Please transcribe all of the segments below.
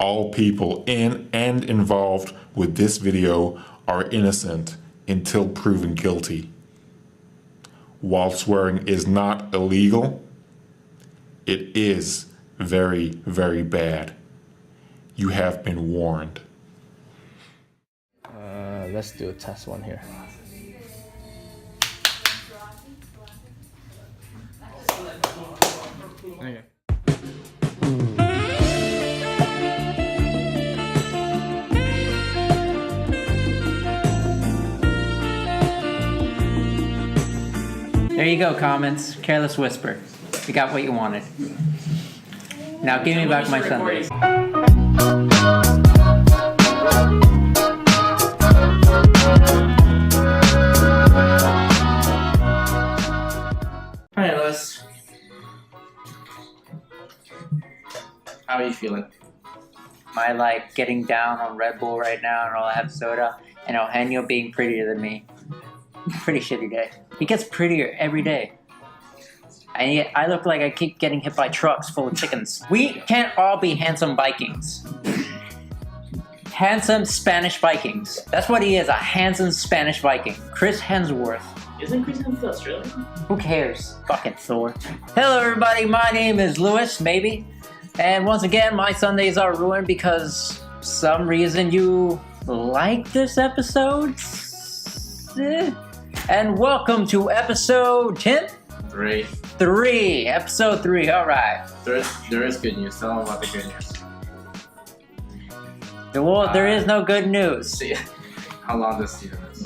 All people in and involved with this video are innocent until proven guilty. While swearing is not illegal, it is very, very bad. You have been warned. Let's do a test one here. Okay. There you go, comments. Careless whisper. You got what you wanted. Now give me back my Sundays. Alright, Les. How are you feeling? Am I like getting down on Red Bull right now and all I have soda? And Eugenio being prettier than me. Pretty shitty day. He gets prettier every day. I look like I keep getting hit by trucks full of chickens. We can't all be handsome Vikings. Handsome Spanish Vikings. That's what he is, a handsome Spanish Viking. Chris Hemsworth. Isn't Chris Hemsworth Australian? Who cares? Fucking Thor. Hello everybody, my name is Lewis, maybe. And once again, my Sundays are ruined because some reason you like this episode. And welcome to episode 10? 3. Episode 3, alright. There is good news. Tell them about the good news. Well, there is no good news. See how long this season is.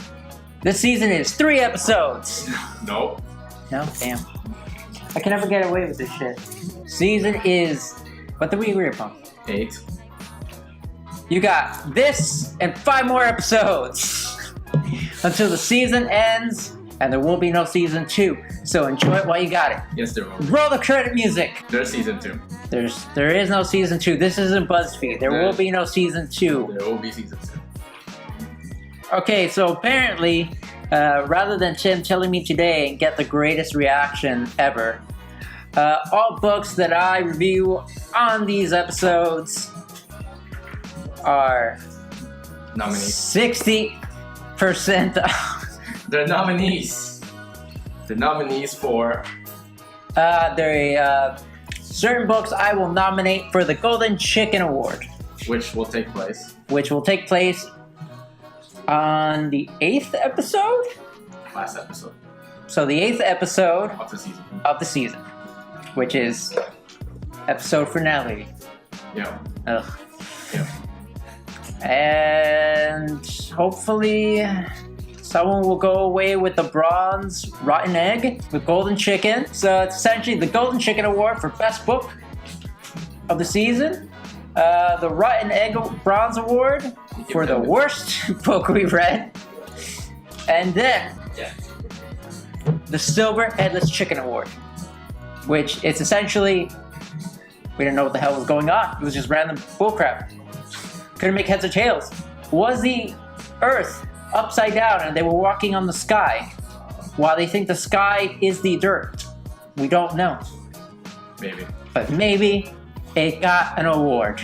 This season is 3 episodes. Nope. No? Damn. I can never get away with this shit. Season is... What did we agree upon? 8. You got this and 5 more episodes until the season ends, and there will be no season 2. So enjoy it while you got it. Yes, there will be. Roll the credit music. There's season 2. There is no season 2. This isn't BuzzFeed. There will be no season 2. There will be season 2. Okay, so apparently, rather than Tim telling me today and get the greatest reaction ever, all books that I review on these episodes are Nominees. 60% off. They're nominees. The nominees for... certain books I will nominate for the Golden Chicken Award. Which will take place. Which will take place on the 8th episode? Last episode. So the 8th episode Of the season. Which is episode finale. Yeah. Ugh. Yeah. And hopefully someone will go away with the bronze rotten egg with golden chicken. So it's essentially the Golden Chicken Award for best book of the season. The rotten egg bronze award for the worst book we read. And then the silver headless chicken award, which it's essentially, we didn't know what the hell was going on. It was just random bullcrap. Couldn't make heads or tails. Was the earth upside down and they were walking on the sky while they think the sky is the dirt? We don't know. Maybe. But maybe it got an award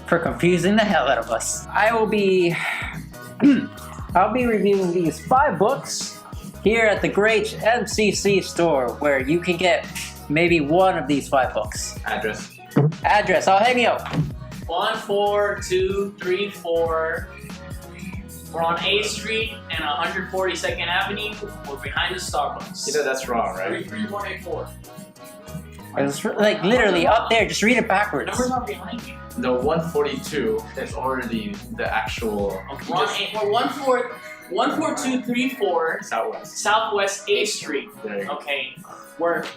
for confusing the hell out of us. I'll be reviewing these 5 books here at the great MCC store, where you can get maybe one of these 5 books. Address. Eugenio. 14234. We're on A Street and 142nd Avenue. We're behind the Starbucks. You know that's wrong, right? 33184. It's like literally up there. Just read it backwards. Numbers are behind you. The 142 is already the actual... We're 14234 Southwest A Street. There you go. Okay, we're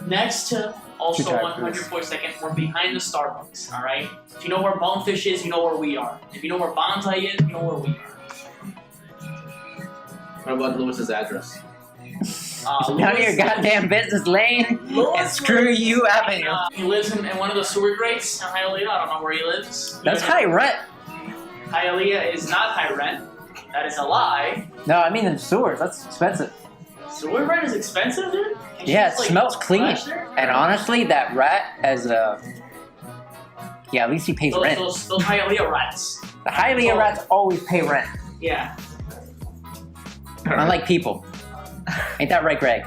next to also 142nd. We're behind the Starbucks. All right. If you know where Bonefish is, you know where we are. If you know where Bonsai is, you know where we are. What about Lewis's address? None of your goddamn business, Lane. And screw you, Avenue. He lives in one of the sewer grates in Hialeah. I don't know where he lives. That's high rent. Hialeah is not high rent. That is a lie. No, I mean in sewers. That's expensive. Sewer rent is expensive, dude? Yeah, it smells clean. And honestly, that rat as a Yeah, at least he pays rent. Those Hialeah rats. The Hialeah rats always pay rent. Yeah. Unlike people. Ain't that right, Greg?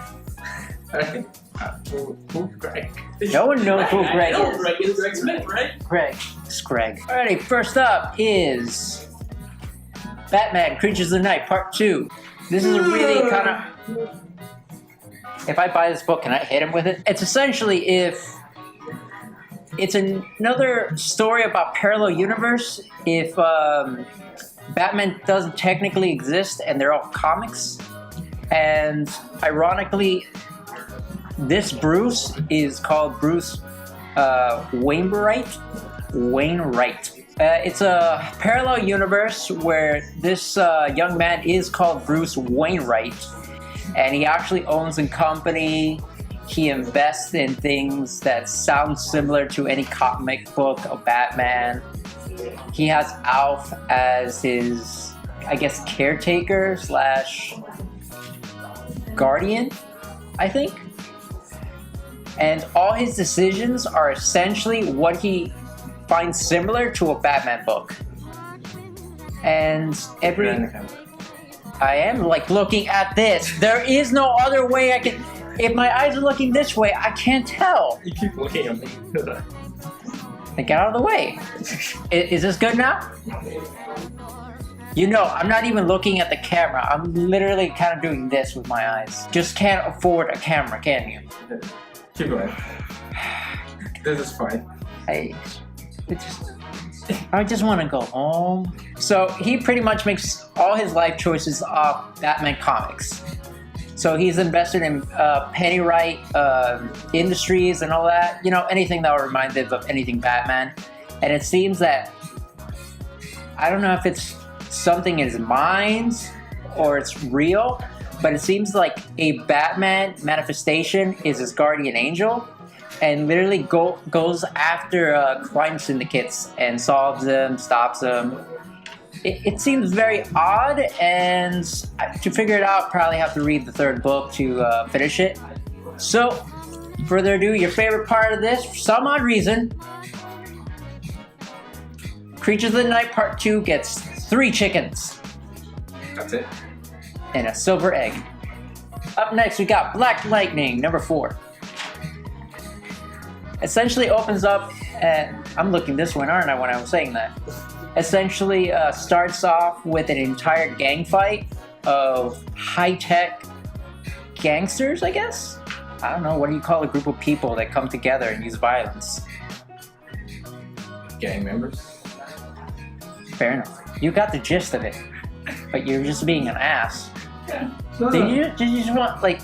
Who's Greg? No one knows who Greg No, is. Greg is Greg Smith, right? Greg. It's Greg. Alrighty, first up is Batman Creatures of the Night Part 2. This is a really kind of... If I buy this book, can I hit him with it? It's essentially if... It's another story about parallel universe. If Batman doesn't technically exist and they're all comics. And ironically, this Bruce is called Bruce Wainwright. It's a parallel universe where this young man is called Bruce Wainwright, and he actually owns a company. He invests in things that sound similar to any comic book of Batman. He has Alf as his, I guess, caretaker / guardian, I think. And all his decisions are essentially what he finds similar to a Batman book. And I am like looking at this. There is no other way I can. If my eyes are looking this way, I can't tell. You keep looking at me. Then get out of the way. Is this good now? You know, I'm not even looking at the camera. I'm literally kind of doing this with my eyes. Just can't afford a camera, can you? Keep going. This is fine. I just want to go home. So he pretty much makes all his life choices off Batman comics. So he's invested in Pennywright Industries and all that. You know, anything that will remind him of anything Batman. And it seems that, I don't know if it's something in his mind or it's real, but it seems like a Batman manifestation is his guardian angel and literally goes after crime syndicates and solves them, stops them. It seems very odd, and to figure it out, probably have to read the third book to finish it. So, further ado, your favorite part of this, for some odd reason, Creatures of the Night Part 2 gets 3 chickens. That's it. And a silver egg. Up next, we got Black Lightning, number 4. Essentially opens up, and I'm looking this one, aren't I, when I was saying that? Essentially starts off with an entire gang fight of high-tech gangsters, I guess? I don't know, what do you call a group of people that come together and use violence? Gang members. Fair enough. You got the gist of it, but you're just being an ass. Yeah. Did you just want, like...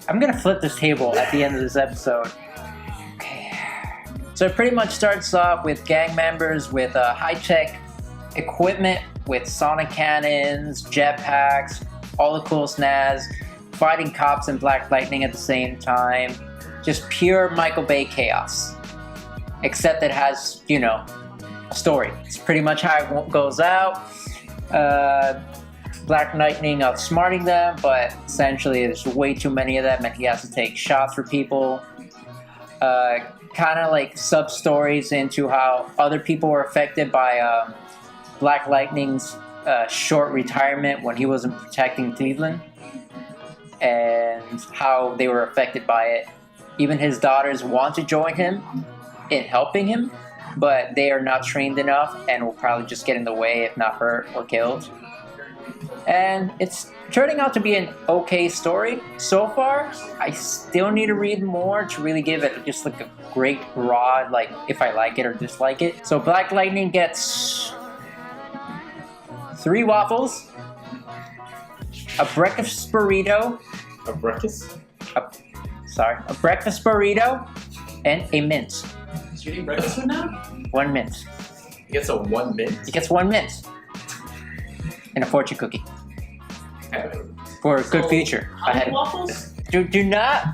I'm gonna flip this table at the end of this episode. Okay. So it pretty much starts off with gang members with high-tech equipment with sonic cannons, jetpacks, all the cool snaz, fighting cops and Black Lightning at the same time. Just pure Michael Bay chaos. Except it has, you know, a story. It's pretty much how it goes out. Black Lightning outsmarting them, but essentially there's way too many of them and he has to take shots for people. Kind of like sub-stories into how other people were affected by Black Lightning's short retirement when he wasn't protecting Cleveland, and how they were affected by it. Even his daughters want to join him in helping him, but they are not trained enough and will probably just get in the way if not hurt or killed. And it's turning out to be an okay story so far. I still need to read more to really give it just like a great broad, like if I like it or dislike it. So Black Lightning gets 3 waffles, a breakfast burrito, A breakfast? a breakfast burrito, and a mint. So you eating breakfast food now? 1 mint. He gets a 1 mint? He gets 1 mint. And a fortune cookie. Heaven. For a good future How ahead many of waffles? Do not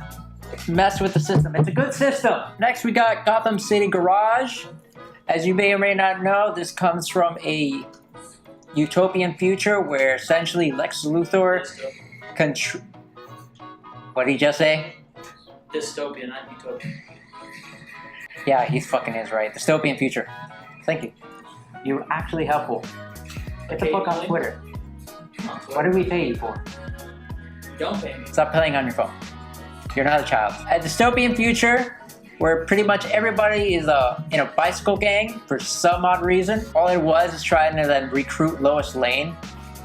mess with the system. It's a good system. Next, we got Gotham City Garage. As you may or may not know, this comes from a utopian future where essentially Lex Luthor What did he just say? Dystopia, not utopia. Yeah, he fucking is right. Dystopian future. Thank you. You're actually helpful. Get the fuck on Twitter. What did we pay you for? Don't pay me. Stop playing on your phone. You're not a child. A dystopian future where pretty much everybody is in a bicycle gang for some odd reason. All it was is trying to then recruit Lois Lane.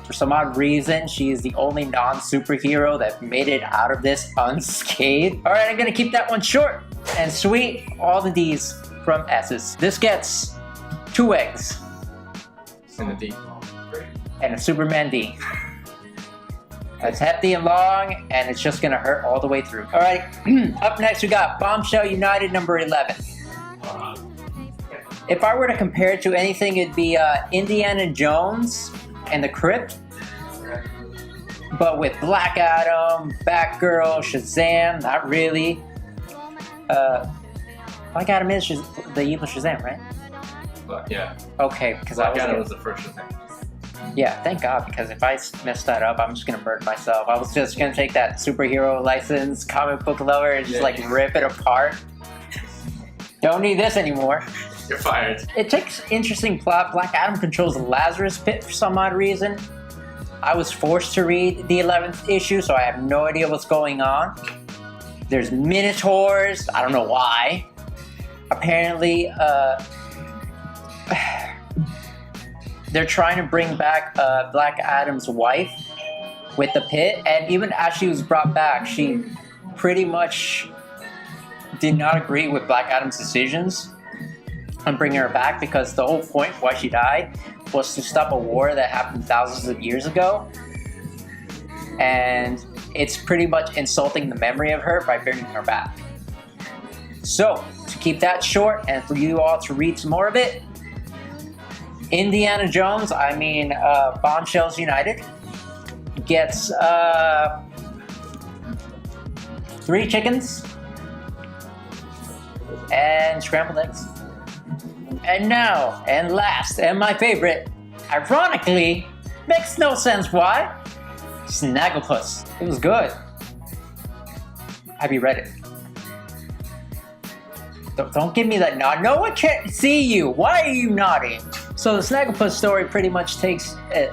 For some odd reason, she is the only non-superhero that made it out of this unscathed. All right, I'm gonna keep that one short and sweet. All the D's from S's. This gets 2 eggs. And a D. And a Superman D. It's hefty and long, and it's just gonna hurt all the way through. All right, up next we got Bombshell United number 11. If I were to compare it to anything, it'd be Indiana Jones and the Crypt, but with Black Adam, Batgirl, Shazam. Not really. Black Adam is the evil Shazam, right? But yeah. Okay, because Black Adam was the first Shazam. Yeah, thank God, because if I messed that up, I'm just gonna murder myself. I was just gonna take that superhero license, comic book lover, and just rip it apart. Don't need this anymore. You're fired. It takes interesting plot. Black Adam controls the Lazarus Pit for some odd reason. I was forced to read the 11th issue, so I have no idea what's going on. There's Minotaurs. I don't know why. Apparently, they're trying to bring back Black Adam's wife with the pit, and even as she was brought back, she pretty much did not agree with Black Adam's decisions on bringing her back, because the whole point why she died was to stop a war that happened thousands of years ago, and it's pretty much insulting the memory of her by bringing her back. So, to keep that short, and for you all to read some more of it, Indiana Jones, Bombshells United, gets 3 chickens and scrambled eggs. And now, and last, and my favorite, ironically, makes no sense why, Snagglepuss. It was good. Have you read it? Don't give me that nod. No one can't see you. Why are you nodding? So the Snagglepuss story pretty much takes it.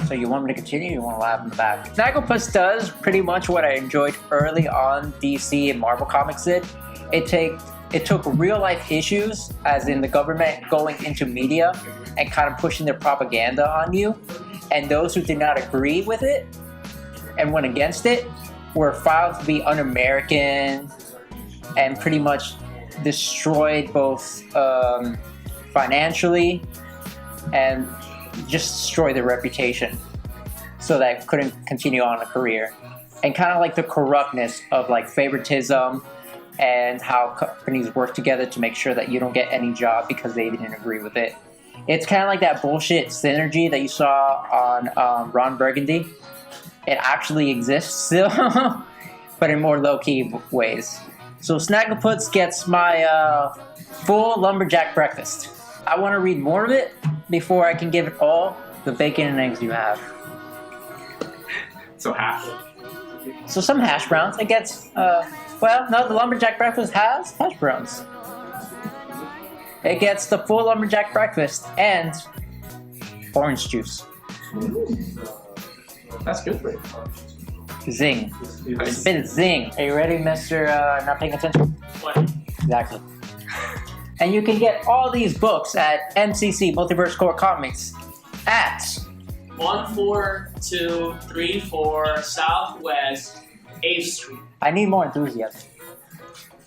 So you want me to continue? Or you want to laugh in the back? Snagglepuss does pretty much what I enjoyed early on DC and Marvel Comics did. It took real life issues, as in the government going into media and kind of pushing their propaganda on you, and those who did not agree with it and went against it were filed to be un-American and pretty much destroyed both financially and just destroy their reputation so that couldn't continue on a career. And kind of like the corruptness of like favoritism and how companies work together to make sure that you don't get any job because they didn't agree with it. It's kind of like that bullshit synergy that you saw on Ron Burgundy. It actually exists still, but in more low-key ways. So Snagglepuss gets my full Lumberjack Breakfast. I want to read more of it before I can give it all the bacon and eggs you have. So half. So some hash browns. It gets, the Lumberjack Breakfast has hash browns. It gets the full Lumberjack Breakfast and orange juice. That's good for you. Zing. It's a bit of zing. Are you ready, Mr. Not Paying Attention? What? Exactly. And you can get all these books at MCC, Multiverse Corps Comics, at 14234 Southwest 8th Street. I need more enthusiasm.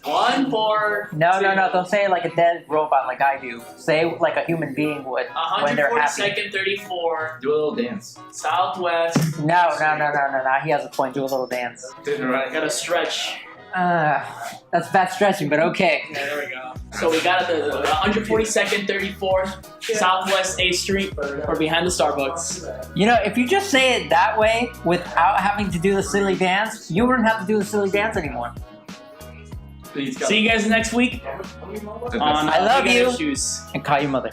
142. No, don't say it like a dead robot like I do. Say it like a human being would when they're happy. 142nd 34 Do a little dance. Southwest. No. He has a point. Do a little dance. Gotta stretch. That's bad stretching, but okay. Yeah, there we go. So we got the 142nd 34th Southwest 8th Street, or behind the Starbucks. You know, if you just say it that way without having to do the silly dance, you wouldn't have to do the silly dance anymore. See you guys next week on I love Big you. Issues. And call your mother.